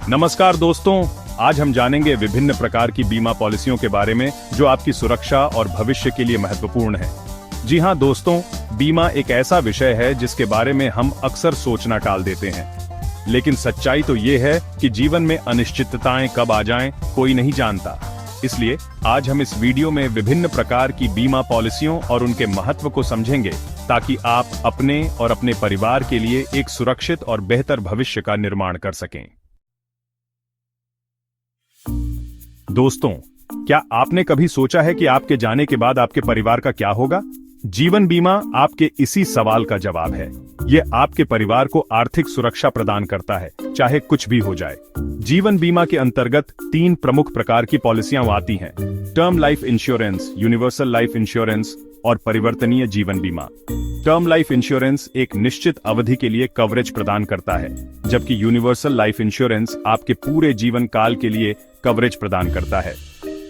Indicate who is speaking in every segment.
Speaker 1: नमस्कार दोस्तों, आज हम जानेंगे विभिन्न प्रकार की बीमा पॉलिसियों के बारे में जो आपकी सुरक्षा और भविष्य के लिए महत्वपूर्ण है। जी हां दोस्तों, बीमा एक ऐसा विषय है जिसके बारे में हम अक्सर सोचना टाल देते हैं, लेकिन सच्चाई तो ये है कि जीवन में अनिश्चितताएं कब आ जाएं कोई नहीं जानता। इसलिए आज हम इस वीडियो में विभिन्न प्रकार की बीमा पॉलिसियों और उनके महत्व को समझेंगे ताकि आप अपने और अपने परिवार के लिए एक सुरक्षित और बेहतर भविष्य का निर्माण कर सकें। दोस्तों, क्या आपने कभी सोचा है कि आपके जाने के बाद आपके परिवार का क्या होगा? जीवन बीमा आपके इसी सवाल का जवाब है। यह आपके परिवार को आर्थिक सुरक्षा प्रदान करता है, चाहे कुछ भी हो जाए। जीवन बीमा के अंतर्गत 3 प्रमुख प्रकार की पॉलिसियां आती हैं: term life insurance, universal life insurance और परिवर्तनीय जीवन बीमा। टर्म लाइफ इंश्योरेंस एक निश्चित अवधि के लिए कवरेज प्रदान करता है, जबकि यूनिवर्सल लाइफ इंश्योरेंस आपके पूरे जीवन काल के लिए कवरेज प्रदान करता है।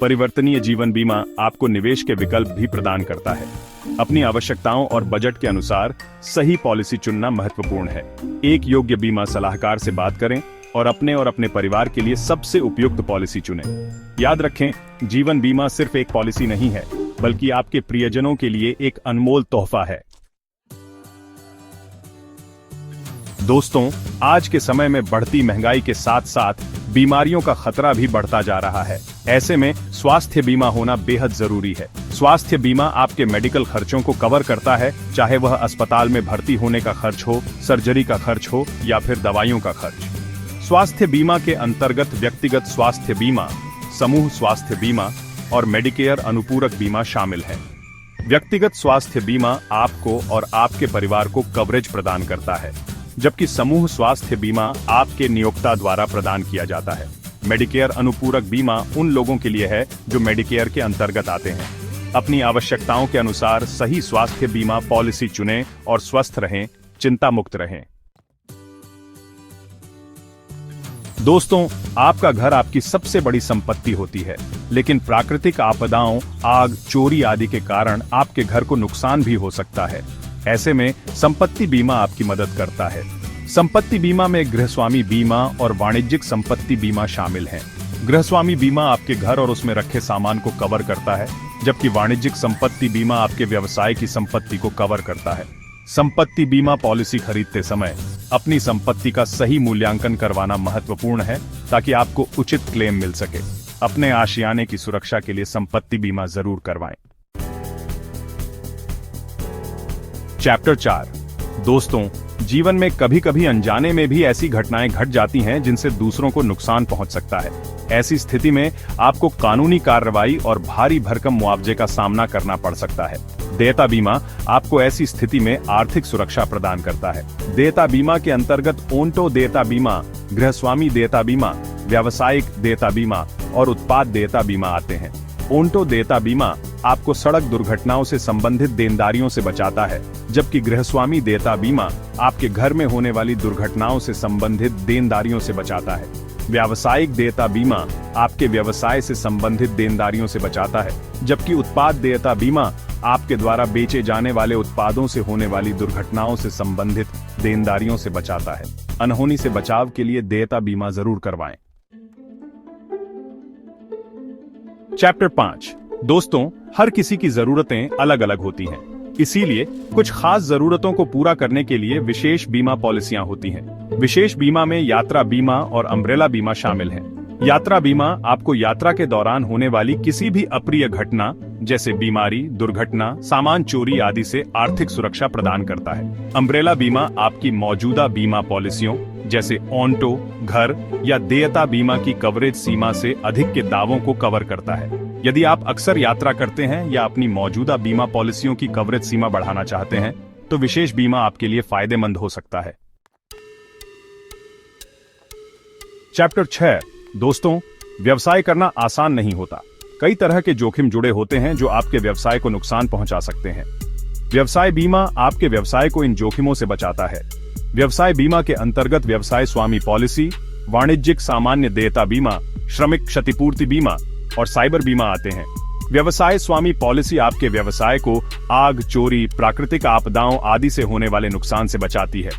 Speaker 1: परिवर्तनीय जीवन बीमा आपको निवेश के विकल्प भी प्रदान करता है। अपनी आवश्यकताओं और बजट के अनुसार सही पॉलिसी चुनना महत्वपूर्ण है। एक योग्य बीमा सलाहकार से बात करें और अपने परिवार के लिए सबसे उपयुक्त पॉलिसी चुनें। याद रखें, जीवन बीमा सिर्फ एक पॉलिसी नहीं है, बल्कि आपके प्रियजनों के लिए एक अनमोल तोहफा है। दोस्तों, आज के समय में बढ़ती महंगाई के साथ साथ बीमारियों का खतरा भी बढ़ता जा रहा है। ऐसे में स्वास्थ्य बीमा होना बेहद जरूरी है। स्वास्थ्य बीमा आपके मेडिकल खर्चों को कवर करता है, चाहे वह अस्पताल में भर्ती होने का खर्च हो, सर्जरी का खर्च हो या फिर दवाइयों का खर्च। स्वास्थ्य बीमा के अंतर्गत व्यक्तिगत स्वास्थ्य बीमा, समूह स्वास्थ्य बीमा और मेडिकेयर अनुपूरक बीमा शामिल है। व्यक्तिगत स्वास्थ्य बीमा आपको और आपके परिवार को कवरेज प्रदान करता है, जबकि समूह स्वास्थ्य बीमा आपके नियोक्ता द्वारा प्रदान किया जाता है। मेडिकेयर अनुपूरक बीमा उन लोगों के लिए है जो मेडिकेयर के अंतर्गत आते हैं। अपनी आवश्यकताओं के अनुसार सही स्वास्थ्य बीमा पॉलिसी चुनें और स्वस्थ रहें, चिंता मुक्त रहें। दोस्तों, आपका घर आपकी सबसे बड़ी संपत्ति होती है, लेकिन प्राकृतिक आपदाओं, आग, चोरी आदि के कारण आपके घर को नुकसान भी हो सकता है। ऐसे में संपत्ति बीमा आपकी मदद करता है। संपत्ति बीमा में गृहस्वामी बीमा और वाणिज्यिक संपत्ति बीमा शामिल हैं। गृहस्वामी बीमा आपके घर और उसमें रखे सामान को कवर करता है, जबकि वाणिज्यिक संपत्ति बीमा आपके व्यवसाय की संपत्ति को कवर करता है। संपत्ति बीमा पॉलिसी खरीदते समय अपनी संपत्ति का सही मूल्यांकन करवाना महत्वपूर्ण है, ताकि आपको उचित क्लेम मिल सके। अपने आशियाने की सुरक्षा के लिए संपत्ति बीमा जरूर करवाएं। चैप्टर 4। दोस्तों, जीवन में कभी कभी अनजाने में भी ऐसी घटनाएं घट जाती हैं जिनसे दूसरों को नुकसान पहुंच सकता है। ऐसी स्थिति में आपको कानूनी कार्रवाई और भारी भरकम मुआवजे का सामना करना पड़ सकता है। देयता बीमा आपको ऐसी स्थिति में आर्थिक सुरक्षा प्रदान करता है। देयता बीमा के अंतर्गत ओंटो देयता बीमा, गृहस्वामी देयता बीमा, व्यावसायिक देयता बीमा और उत्पाद देयता बीमा आते हैं। ओंटो देयता बीमा आपको सड़क दुर्घटनाओं से संबंधित देनदारियों से बचाता है, जबकि गृहस्वामी देयता बीमा आपके घर में होने वाली दुर्घटनाओं से संबंधित देनदारियों से बचाता है। व्यावसायिक देयता बीमा आपके व्यवसाय से संबंधित देनदारियों से बचाता है, जबकि उत्पाद देयता बीमा आपके द्वारा बेचे जाने वाले उत्पादों से होने वाली दुर्घटनाओं से संबंधित देनदारियों से बचाता है। अनहोनी से बचाव के लिए देयता बीमा जरूर करवाएं। चैप्टर 5। दोस्तों, हर किसी की जरूरतें अलग अलग होती हैं, इसीलिए कुछ खास जरूरतों को पूरा करने के लिए विशेष बीमा पॉलिसियां होती हैं। विशेष बीमा में यात्रा बीमा और अम्ब्रेला बीमा शामिल हैं। यात्रा बीमा आपको यात्रा के दौरान होने वाली किसी भी अप्रिय घटना जैसे बीमारी, दुर्घटना, सामान चोरी आदि से आर्थिक सुरक्षा प्रदान करता है। अम्ब्रेला बीमा आपकी मौजूदा बीमा पॉलिसियों जैसे ओंटो, घर या देयता बीमा की कवरेज सीमा से अधिक के दावों को कवर करता है। यदि आप अक्सर यात्रा करते हैं या अपनी मौजूदा बीमा पॉलिसियों की कवरेज सीमा बढ़ाना चाहते हैं, तो विशेष बीमा आपके लिए फायदेमंद हो सकता है। चैप्टर 6। दोस्तों, व्यवसाय करना आसान नहीं होता। कई तरह के जोखिम जुड़े होते हैं जो आपके व्यवसाय को नुकसान पहुंचा सकते हैं। व्यवसाय बीमा आपके व्यवसाय को इन जोखिमों से बचाता है। व्यवसाय बीमा के अंतर्गत व्यवसाय स्वामी पॉलिसी, वाणिज्यिक सामान्य देयता बीमा, श्रमिक क्षतिपूर्ति बीमा और साइबर बीमा आते हैं। व्यवसाय स्वामी पॉलिसी आपके व्यवसाय को आग, चोरी, प्राकृतिक आपदाओं आदि से होने वाले नुकसान से बचाती है।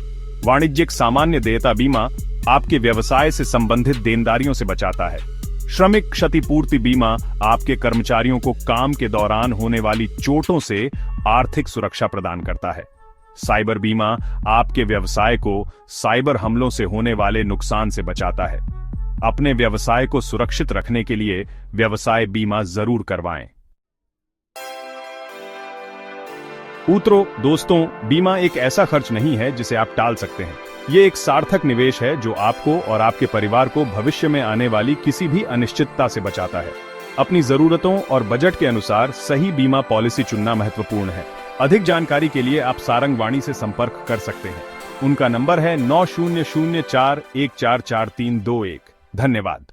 Speaker 1: वाणिज्यिक सामान्य देयता बीमा आपके व्यवसाय से संबंधित देनदारियों से बचाता है। श्रमिक क्षतिपूर्ति बीमा आपके कर्मचारियों को काम के दौरान होने वाली चोटों से आर्थिक सुरक्षा प्रदान करता है। साइबर बीमा आपके व्यवसाय को साइबर हमलों से होने वाले नुकसान से बचाता है। अपने व्यवसाय को सुरक्षित रखने के लिए व्यवसाय बीमा जरूर करवाएं। दोस्तों, बीमा एक ऐसा खर्च नहीं है जिसे आप टाल सकते हैं। ये एक सार्थक निवेश है जो आपको और आपके परिवार को भविष्य में आने वाली किसी भी अनिश्चितता से बचाता है। अपनी जरूरतों और बजट के अनुसार सही बीमा पॉलिसी चुनना महत्वपूर्ण है। अधिक जानकारी के लिए आप सारंग वाणी से संपर्क कर सकते हैं। उनका नंबर है 9004144321। धन्यवाद।